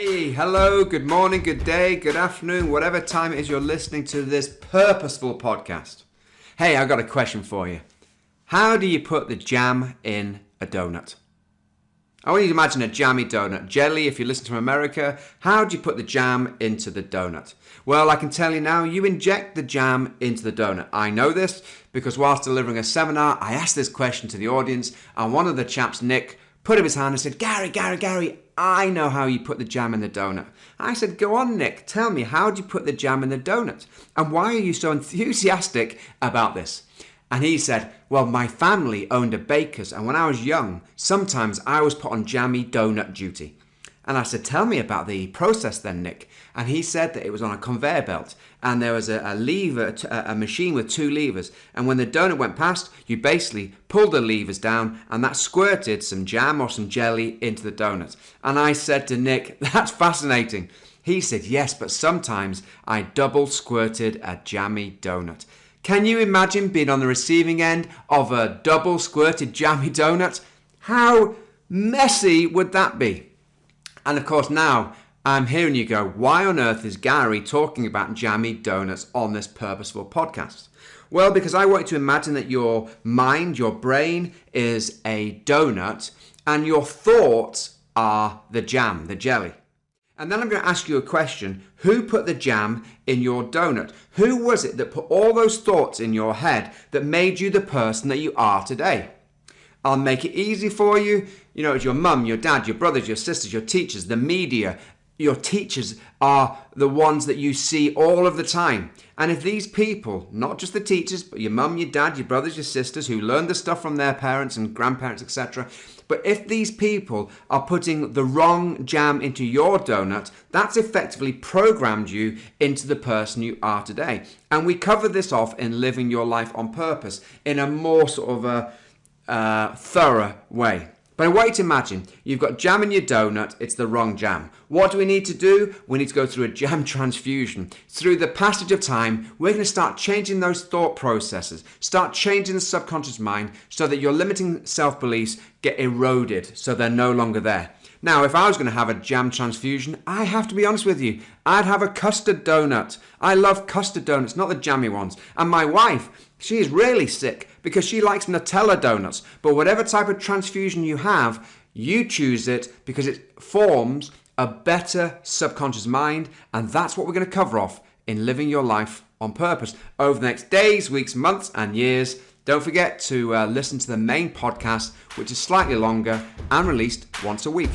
Hey, hello, good morning, good day, good afternoon, whatever time it is you're listening to this purposeful podcast. Hey, I've got a question for you. How do you put the jam in a donut? I want you to imagine a jammy donut. Jelly, if you listen to America, how do you put the jam into the donut? Well, I can tell you now, you inject the jam into the donut. I know this because whilst delivering a seminar, I asked this question to the audience, and one of the chaps, Nick, put up his hand and said, Gary, I know how you put the jam in the donut. I said, go on, Nick, tell me, how do you put the jam in the donut? And why are you so enthusiastic about this? And he said, well, my family owned a baker's, and when I was young, sometimes I was put on jammy donut duty. And I said, tell me about the process then, Nick. And he said that it was on a conveyor belt, and there was a lever, a machine with two levers. And when the donut went past, you basically pulled the levers down, and that squirted some jam or some jelly into the donut. And I said to Nick, that's fascinating. He said, yes, but sometimes I double squirted a jammy donut. Can you imagine being on the receiving end of a double squirted jammy donut? How messy would that be? And of course now I'm hearing you go, why on earth is Gary talking about jammy donuts on this purposeful podcast? Well, because I want you to imagine that your mind, your brain is a donut and your thoughts are the jam, the jelly. And then I'm going to ask you a question. Who put the jam in your donut? Who was it that put all those thoughts in your head that made you the person that you are today? I'll make it easy for you. You know, it's your mum, your dad, your brothers, your sisters, your teachers, the media. Your teachers are the ones that you see all of the time. And if these people, not just the teachers, but your mum, your dad, your brothers, your sisters, who learned the stuff from their parents and grandparents, etc., but if these people are putting the wrong jam into your donut, that's effectively programmed you into the person you are today. And we cover this off in Living Your Life on Purpose in a more sort of a thorough way. But I want you to imagine, you've got jam in your donut, it's the wrong jam. What do we need to do? We need to go through a jam transfusion. Through the passage of time, we're going to start changing those thought processes, start changing the subconscious mind so that your limiting self-beliefs get eroded so they're no longer there. Now, if I was going to have a jam transfusion, I have to be honest with you, I'd have a custard donut. I love custard donuts, not the jammy ones. And my wife, she is really sick because she likes Nutella donuts. But whatever type of transfusion you have, you choose it because it forms a better subconscious mind. And that's what we're going to cover off in Living Your Life on Purpose over the next days, weeks, months, and years. Don't forget to listen to the main podcast, which is slightly longer and released once a week.